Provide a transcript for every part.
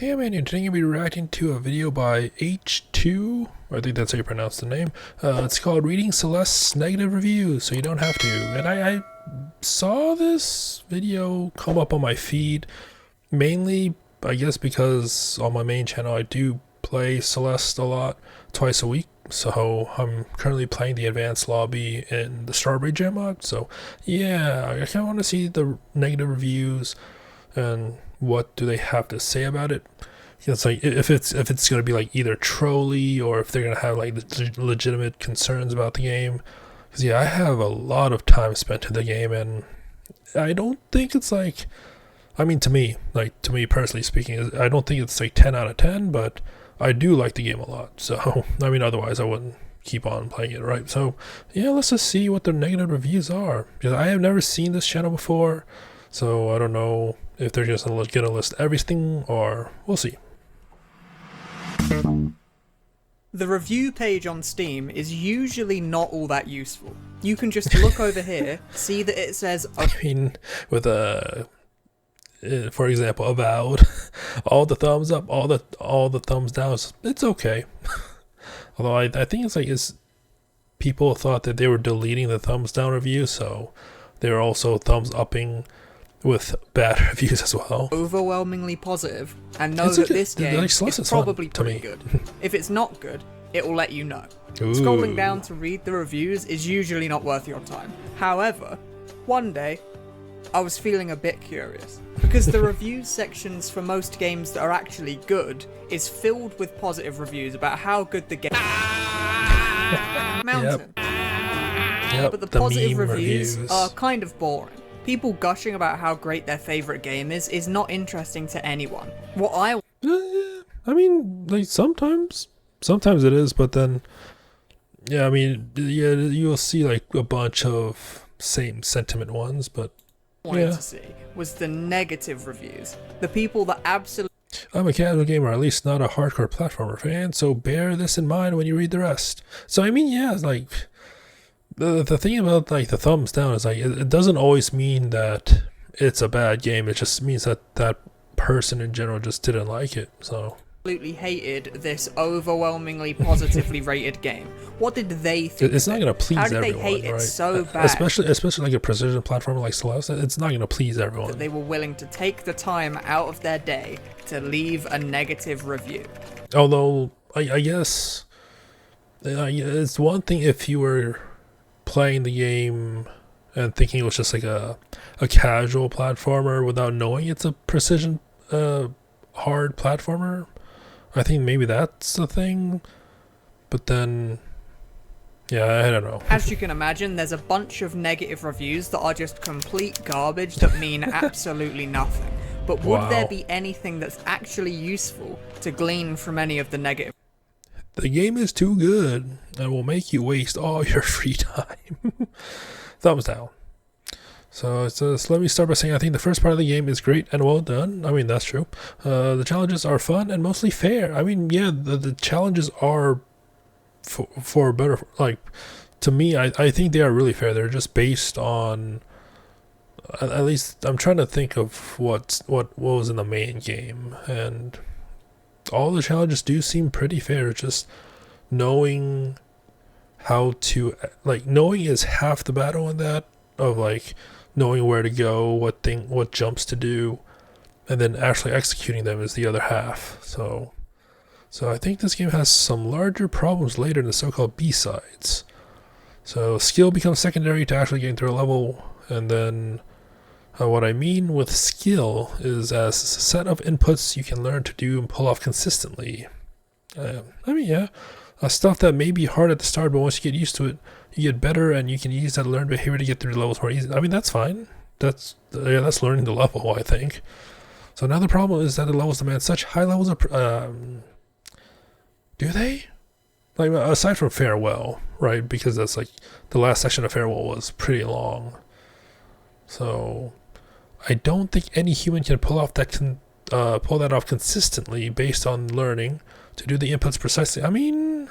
Hey man, today I'm going to be reacting to a video by H2, I think that's how you pronounce the name. It's called Reading Celeste's Negative Reviews, so you don't have to. And I saw this video come up on my feed, mainly, I guess because on my main channel I do play Celeste a lot, twice a week. So I'm currently playing the advanced lobby in the Strawberry Jam mod, so yeah, I kind of want to see the negative reviews and what do they have to say about it. It's like if it's gonna be like either trolly or if they're gonna have like legitimate concerns about the game. Because yeah, I have a lot of time spent in the game, and I don't think it's like, I mean, to me personally speaking, I don't think it's like 10 out of 10, but I do like the game a lot. So I mean, otherwise I wouldn't keep on playing it, right? So yeah, let's just see what the negative reviews are, because I have never seen this channel before, so I don't know if they're just gonna list everything, or we'll see. The review page on Steam is usually not all that useful. You can just look over here, see that it says, I mean, with for example, Avowed, all the thumbs up, all the thumbs down, it's okay. Although I think it's people thought that they were deleting the thumbs down review, so they were also thumbs upping with bad reviews as well. Overwhelmingly positive, and know that this game is probably pretty good. If it's not good, it will let you know. Ooh. Scrolling down to read the reviews is usually not worth your time. However, one day, I was feeling a bit curious, because the reviews sections for most games that are actually good is filled with positive reviews about how good the game Mountain. Yep, But the positive meme reviews are kind of boring. People gushing about how great their favourite game is not interesting to anyone. What I mean, like sometimes it is, but then, yeah, I mean, yeah, you'll see like a bunch of same sentiment ones, but wanted to see was the negative reviews. The people that absolutely... I'm a casual gamer, at least not a hardcore platformer fan, so bear this in mind when you read the rest. So I mean, yeah, it's like, the thing about like the thumbs down is like it doesn't always mean that it's a bad game. It just means that that person in general just didn't like it. So absolutely hated this overwhelmingly positively rated game. What did they think? It's not going to please everyone. How did they hate it so bad? Especially like a precision platformer like Celeste, it's not going to please everyone. That they were willing to take the time out of their day to leave a negative review. Although I guess it's one thing if you were playing the game and thinking it was just like a casual platformer without knowing it's a precision hard platformer. I think maybe that's the thing, but then yeah, I don't know. As you can imagine, there's a bunch of negative reviews that are just complete garbage that mean absolutely nothing. But would there be anything that's actually useful to glean from any of the negative? The game is too good and will make you waste all your free time. Thumbs down. So let me start by saying I think the first part of the game is great and well done. I mean, that's true. The challenges are fun and mostly fair. I mean, yeah, the challenges are for better, like, to me, I think they are really fair. They're just based on, at least I'm trying to think of what was in the main game, and all the challenges do seem pretty fair. Just knowing how to, like, knowing is half the battle in that, of like knowing where to go, what jumps to do, and then actually executing them is the other half. So I think this game has some larger problems later in the so-called B-sides. So skill becomes secondary to actually getting through a level, and then what I mean with skill is as a set of inputs you can learn to do and pull off consistently. I mean, yeah, stuff that may be hard at the start, but once you get used to it, you get better, and you can use that learned behavior to get through the levels more easily. I mean, that's fine. That's learning the level, I think. So now the problem is that the levels demand such high levels of do they? Like, aside from Farewell, right? Because that's like the last section of Farewell was pretty long. So I don't think any human can pull that off consistently based on learning to do the inputs precisely. I mean,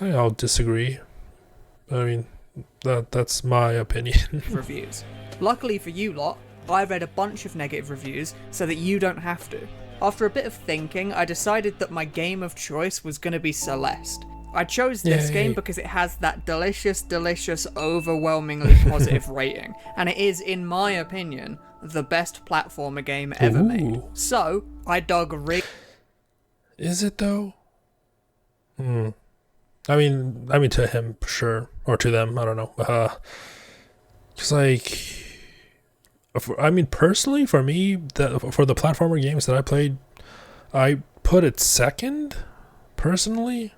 I'll disagree. I mean, that's my opinion. Reviews. Luckily for you lot, I read a bunch of negative reviews so that you don't have to. After a bit of thinking, I decided that my game of choice was going to be Celeste. I chose this game because it has that delicious, overwhelmingly positive rating, and it is, in my opinion, the best platformer game ever made. So, I dug Is it though? I mean to him, for sure. Or to them, I don't know. It's like... I mean, personally, for me, for the platformer games that I played, I put it second, personally.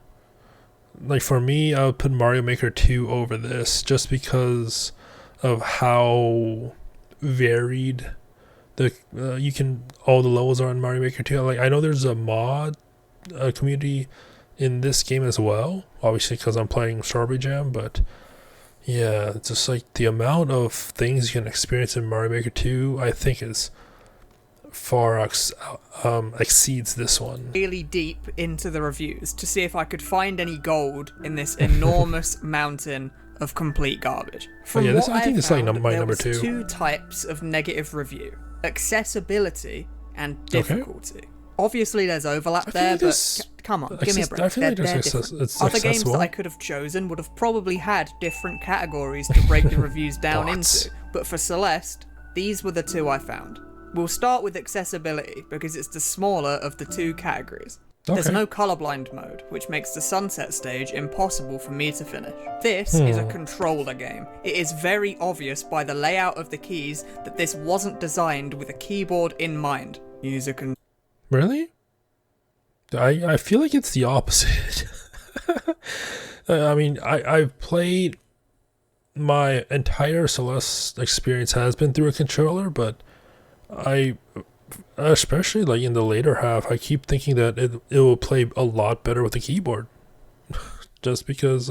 Like, for me, I would put Mario Maker 2 over this, just because of how varied all the levels are in Mario Maker 2. Like, I know there's a mod community in this game as well, obviously because I'm playing Strawberry Jam, but yeah, it's just like the amount of things you can experience in Mario Maker 2, I think is far exceeds this one. Really deep into the reviews to see if I could find any gold in this enormous mountain of complete garbage. I think it's like my number 2. Two types of negative review: accessibility and difficulty. Okay. Obviously, there's overlap there, but come on, give me a break. I feel like it's other games that I could have chosen would have probably had different categories to break the reviews down into, but for Celeste, these were the two I found. We'll start with accessibility, because it's the smaller of the two categories. Okay. There's no colorblind mode, which makes the sunset stage impossible for me to finish. This is a controller game. It is very obvious by the layout of the keys that this wasn't designed with a keyboard in mind. Really? I feel like it's the opposite. I mean, I've played... My entire Celeste experience has been through a controller, but especially like in the later half, I keep thinking that it will play a lot better with the keyboard. Just because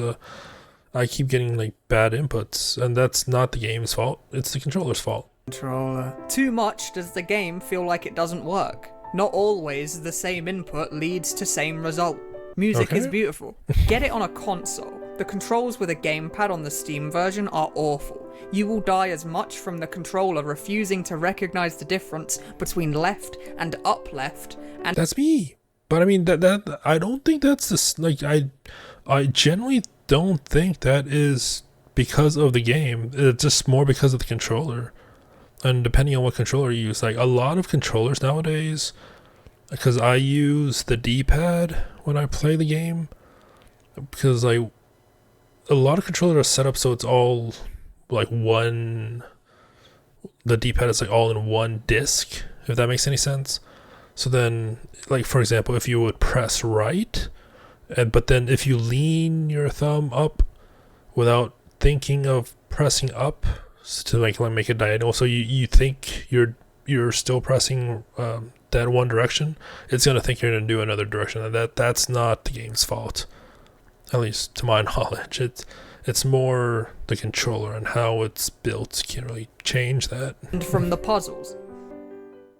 I keep getting like bad inputs, and that's not the game's fault, it's the controller's fault. Too much does the game feel like it doesn't work. Not always the same input leads to same result. Music is beautiful. Get it on a console. The controls with a gamepad on the Steam version are awful. You will die as much from the controller refusing to recognize the difference between left and up left. And that's me. But I mean that I don't think that's this. Like I generally don't think that is because of the game. It's just more because of the controller. And depending on what controller you use, like a lot of controllers nowadays, because I use the D-pad when I play the game, because like a lot of controllers are set up so it's all like one, the D-pad is like all in one disc, if that makes any sense. So then, like for example, if you would press right, but then if you lean your thumb up without thinking of pressing up to make it diagonal, so you think you're still pressing that one direction, it's gonna think you're gonna do another direction, and that's not the game's fault, at least to my knowledge. It's more the controller and how it's built can really change that. And from the puzzles.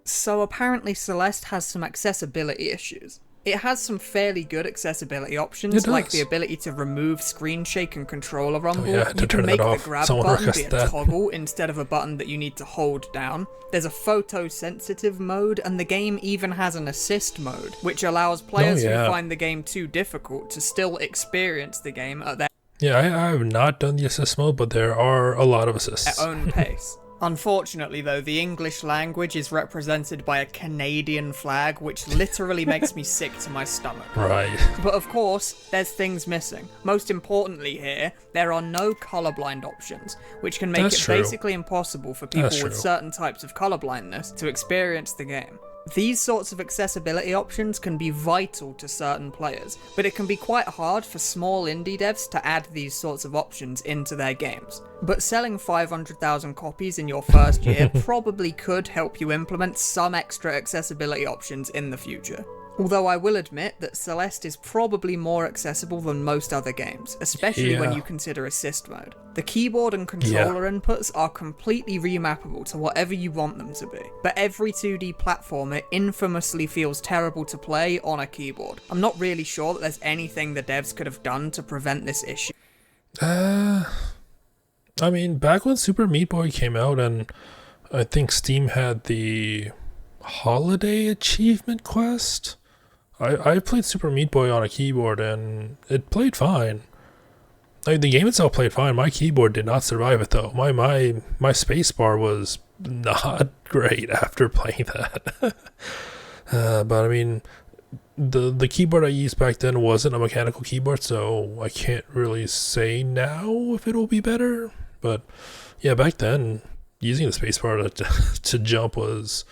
So apparently Celeste has some accessibility issues. It has some fairly good accessibility options, like the ability to remove screen shake and controller rumble. You can make the grab button be a toggle instead of a button that you need to hold down. There's a photosensitive mode, and the game even has an assist mode, which allows players who find the game too difficult to still experience the game at their I have not done the assist mode, but there are a lot of assists. Their own pace. Unfortunately, though, the English language is represented by a Canadian flag, which literally makes me sick to my stomach. Right. But of course, there's things missing. Most importantly here, there are no colorblind options, which can make it basically impossible for people with certain types of colorblindness to experience the game. These sorts of accessibility options can be vital to certain players, but it can be quite hard for small indie devs to add these sorts of options into their games. But selling 500,000 copies in your first year probably could help you implement some extra accessibility options in the future. Although I will admit that Celeste is probably more accessible than most other games, especially when you consider assist mode. The keyboard and controller inputs are completely remappable to whatever you want them to be, but every 2D platformer infamously feels terrible to play on a keyboard. I'm not really sure that there's anything the devs could have done to prevent this issue. I mean, back when Super Meat Boy came out and I think Steam had the holiday achievement quest. I played Super Meat Boy on a keyboard and it played fine. Like, the game itself played fine. My keyboard did not survive it though. My space bar was not great after playing that. But I mean, the keyboard I used back then wasn't a mechanical keyboard, so I can't really say now if it'll be better. But yeah, back then using the spacebar to jump was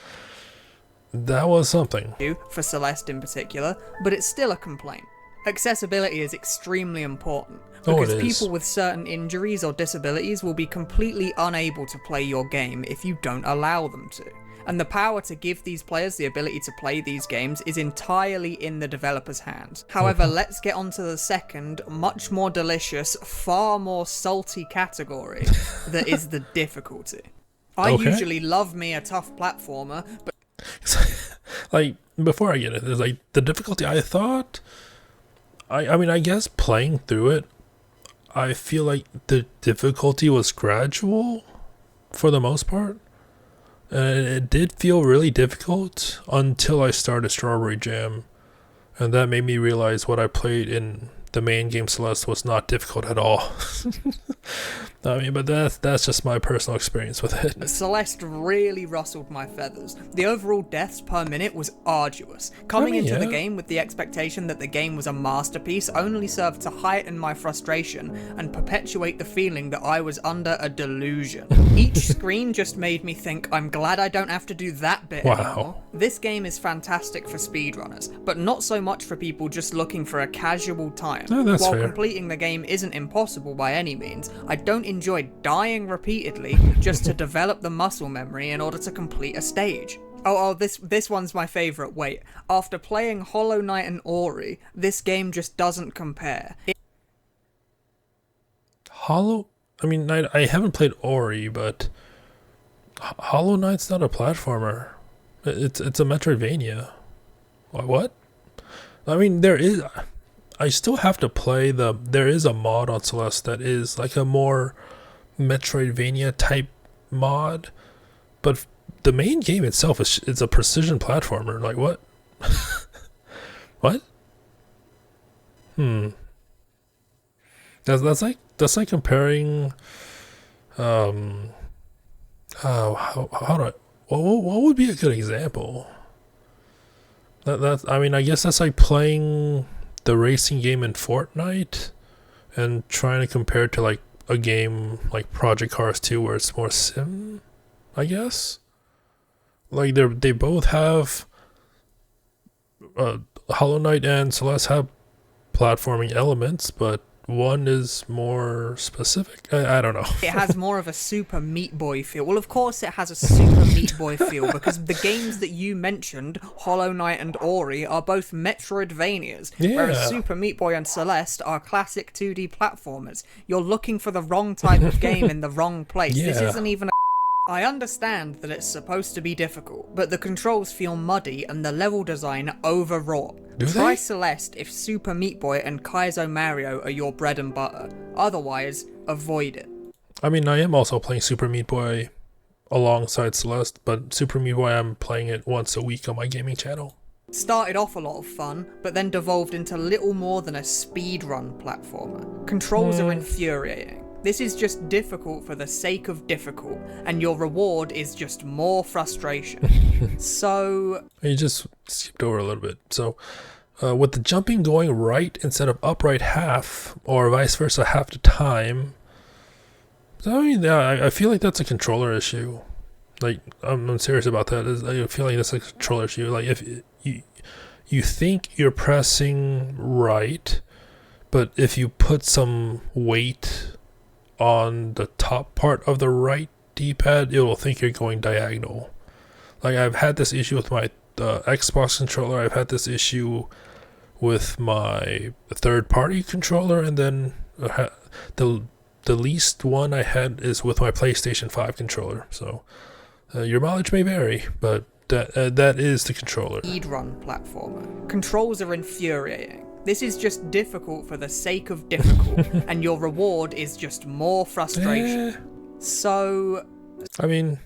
something. For Celeste in particular, but it's still a complaint. Accessibility is extremely important because people with certain injuries or disabilities will be completely unable to play your game if you don't allow them to. And the power to give these players the ability to play these games is entirely in the developer's hands. However, let's get on to the second, much more delicious, far more salty category that is the difficulty. I usually love me a tough platformer, but like, before I get it, there's like the difficulty. I thought, I mean, I guess playing through it, I feel like the difficulty was gradual for the most part. And it did feel really difficult until I started Strawberry Jam. And that made me realize what I played in the main game Celeste was not difficult at all. I mean, but that's just my personal experience with it. Celeste really rustled my feathers. The overall deaths per minute was arduous. Coming into the game with the expectation that the game was a masterpiece only served to heighten my frustration and perpetuate the feeling that I was under a delusion. Each screen just made me think, I'm glad I don't have to do that bit anymore. This game is fantastic for speedrunners, but not so much for people just looking for a casual time. That's While fair. completing the game isn't impossible by any means, I don't enjoy dying repeatedly just to develop the muscle memory in order to complete a stage. This one's my favourite. Wait, after playing Hollow Knight and Ori, this game just doesn't compare. I mean, I haven't played Ori, but Hollow Knight's not a platformer. It's a Metroidvania. What? I mean, I still have to play there is a mod on Celeste that is like a more Metroidvania type mod, but the main game itself is a precision platformer. Like, what? What? That's like comparing how do I what would be a good example? I mean, I guess that's like playing the racing game in Fortnite and trying to compare it to like a game like Project Cars 2 where it's more sim, I guess. Like they both have Hollow Knight and Celeste have platforming elements, but one is more specific. I don't know. It has more of a Super Meat Boy feel. Well, of course it has a Super Meat Boy feel because the games that you mentioned, Hollow Knight and Ori, are both Metroidvanias, whereas Super Meat Boy and Celeste are classic 2D platformers. You're looking for the wrong type of game in the wrong place. This isn't even I understand that it's supposed to be difficult, but the controls feel muddy and the level design overwrought. Try Celeste if Super Meat Boy and Kaizo Mario are your bread and butter. Otherwise, avoid it. I mean, I am also playing Super Meat Boy alongside Celeste, but Super Meat Boy, I'm playing it once a week on my gaming channel. Started off a lot of fun, but then devolved into little more than a speedrun platformer. Controls are infuriating. This is just difficult for the sake of difficult, and your reward is just more frustration. So You just skipped over a little bit. So with the jumping going right instead of upright half, or vice versa half the time, I mean, I feel like that's a controller issue. Like, I'm serious about that. I feel like that's a controller issue. Like, if you think you're pressing right, but if you put some weight on the top part of the right D-pad, it will think you're going diagonal. Like, I've had this issue with my Xbox controller. I've had this issue with my third-party controller, and then the least one I had is with my PlayStation 5 controller. So your mileage may vary, but that is the controller. Speedrun platformer. Controls are infuriating. This is just difficult for the sake of difficult, and your reward is just more frustration. So, I mean,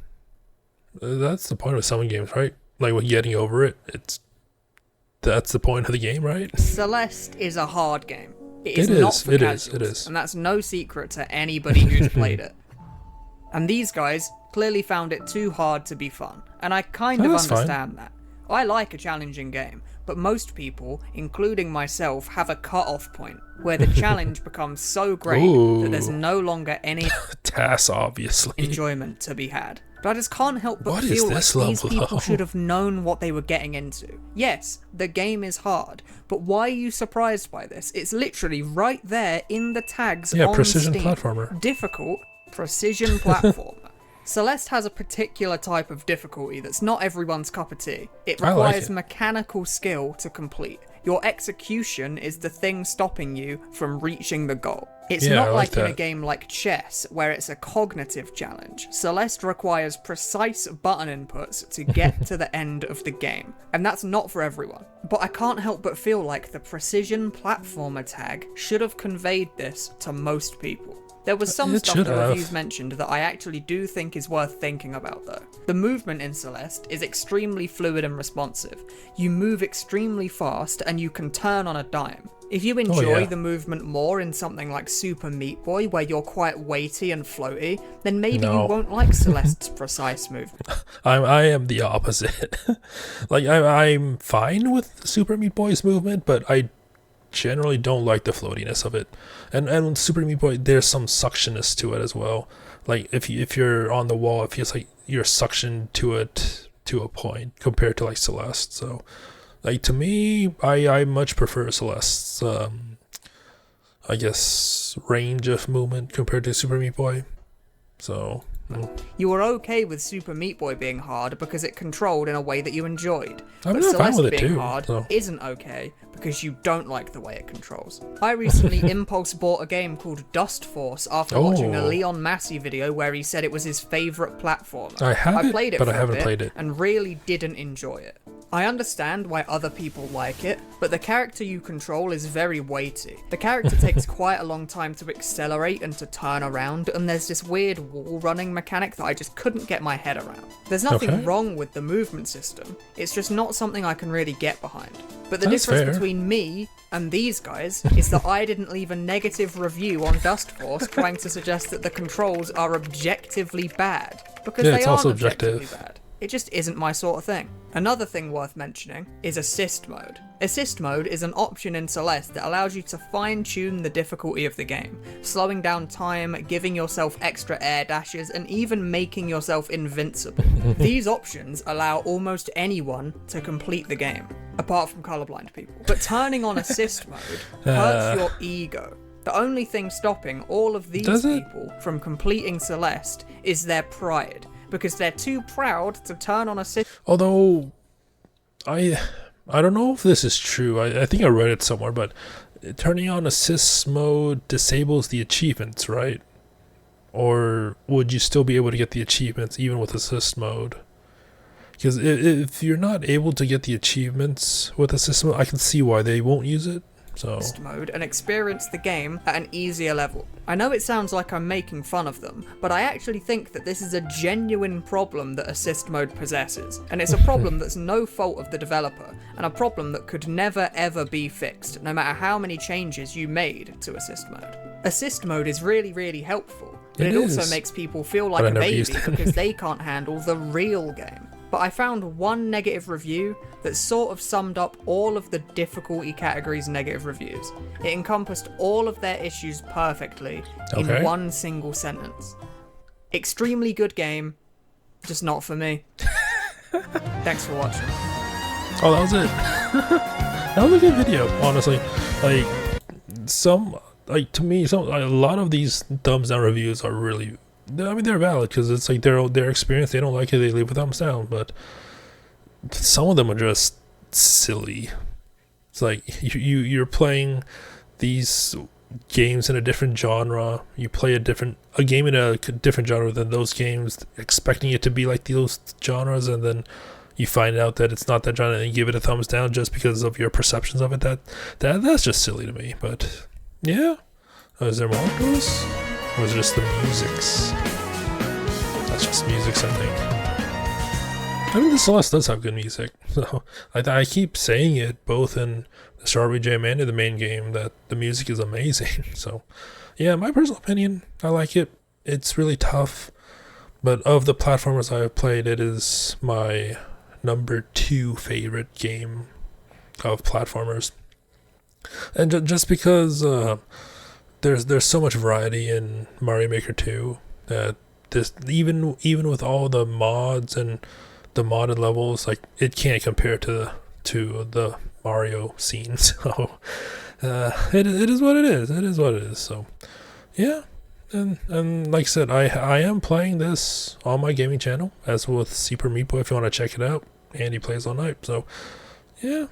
That's the point of some games, right? Like with getting over it. That's the point of the game, right? Celeste is a hard game. It is It not is, for it casuals, is, it is. and that's no secret to anybody who's played it. And these guys clearly found it too hard to be fun, and I kind of That's fine. understand that. I like a challenging game, but most people, including myself, have a cut-off point where the challenge becomes so great that there's Ooh. no longer any TAS, obviously. enjoyment to be had. But I just can't help but What is feel like this these level, people though? should have known what they were getting into. Yes, the game is hard, but why are you surprised by this? It's literally right there in the tags Yeah, on precision Steam. platformer. Difficult, precision platformer. Celeste has a particular type of difficulty that's not everyone's cup of tea. It I like requires it. mechanical skill to complete. Your execution is the thing stopping you from reaching the goal. It's Yeah, not I like like in a that. game like chess, where it's a cognitive challenge. Celeste requires precise button inputs to get to the end of the game, and that's not for everyone. But I can't help but feel like the precision platformer tag should have conveyed this to most people. There was some It stuff should the have. reviews mentioned that I actually do think is worth thinking about though. The movement in Celeste is extremely fluid and responsive. You move extremely fast and you can turn on a dime. If you enjoy yeah. the movement more in something like Super Meat Boy, where you're quite weighty and floaty, then maybe No. you won't like Celeste's precise movement. I am the opposite. Like I'm fine with Super Meat Boy's movement, but I generally don't like the floatiness of it. And with Super Meat Boy, there's some suctionness to it as well. Like if you're on the wall, it feels like you're suctioned to it to a point compared to like Celeste. So like to me, I much prefer Celeste's I guess range of movement compared to Super Meat Boy. So You were okay with Super Meat Boy being hard because it controlled in a way that you enjoyed. I'm But not fine Celeste with it being too, hard so. isn't okay because you don't like the way it controls. I recently impulse bought a game called Dust Force after watching a Oh. Leon Massey video where he said it was his favourite platformer. I have it, played it but for I a haven't bit played it. and really didn't enjoy it. I understand why other people like it, but the character you control is very weighty. The character takes quite a long time to accelerate and to turn around, and there's this weird wall running mechanic that I just couldn't get my head around. There's nothing Okay. wrong with the movement system, it's just not something I can really get behind. But the That's difference fair. between me and these guys is that I didn't leave a negative review on Dust Force trying to suggest that the controls are objectively bad, because Yeah, they it's aren't also objectively objective. bad. It just isn't my sort of thing. Another thing worth mentioning is assist mode. Assist mode is an option in Celeste that allows you to fine-tune the difficulty of the game, slowing down time, giving yourself extra air dashes, and even making yourself invincible. These options allow almost anyone to complete the game, apart from colorblind people. But turning on assist mode hurts your ego. The only thing stopping all of these Does it? people from completing Celeste is their pride, because they're too proud to turn on assist. Although I don't know if this is true. I think I read it somewhere, but turning on assist mode disables the achievements, right? Or would you still be able to get the achievements even with assist mode? Because if you're not able to get the achievements with assist mode, I can see why they won't use it. So Mode and experience the game at an easier level. I know it sounds like I'm making fun of them, but I actually think that this is a genuine problem that assist mode possesses, and it's a problem that's no fault of the developer, and a problem that could never ever be fixed, no matter how many changes you made to assist mode. Assist mode is really, really helpful, but It it also is. makes people feel But like I a never baby used it. because they can't handle the real game. But I found one negative review that sort of summed up all of the difficulty categories negative reviews. It encompassed all of their issues perfectly Okay. in one single sentence. Extremely good game, just not for me. Thanks for watching. oh, that was it. That was a good video, honestly. Like to me, a lot of these thumbs down reviews are really. I mean, they're valid because it's like their experience. They don't like it, they leave a thumbs down. But some of them are just silly. It's like you're playing these games in a different genre. You play a game in a different genre than those games, expecting it to be like those genres, and then you find out that it's not that genre, and you give it a thumbs down just because of your perceptions of it. That's just silly to me. But yeah, is there more to this? Or is it just the musics? That's just musics, I think. I mean, the Celeste does have good music, so I keep saying it both in the Strawberry Jam and in the main game that the music is amazing. So, yeah, my personal opinion, I like it. It's really tough, but of the platformers I've played, it is my number 2 favorite game of platformers. And just because there's so much variety in Mario Maker 2 that this even with all the mods and the modded levels, like it can't compare to the Mario scene. So it is what it is. It is what it is. So yeah, and like I said, I am playing this on my gaming channel as with Super Meat Boy if you want to check it out. Andy plays all night. So yeah,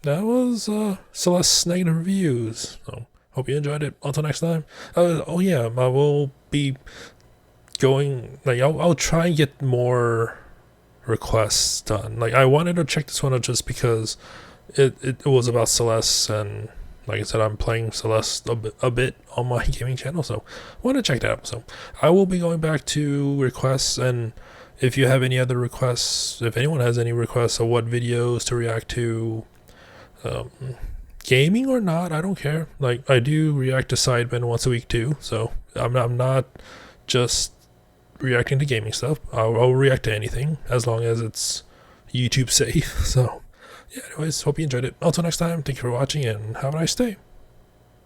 that was Celeste's negative reviews. So hope you enjoyed it. Until next time. Oh yeah, I will be going, like I'll try and get more requests done. Like I wanted to check this one out just because it was about Celeste, and like I said, I'm playing Celeste a bit on my gaming channel, so I want to check that out. So I will be going back to requests, and if you have any other requests, if anyone has any requests of what videos to react to, gaming or not, I don't care. Like I do react to Sidemen once a week too, so I'm not just reacting to gaming stuff. I'll react to anything as long as it's YouTube safe. So yeah, anyways, hope you enjoyed it. Until next time, thank you for watching and have a nice day.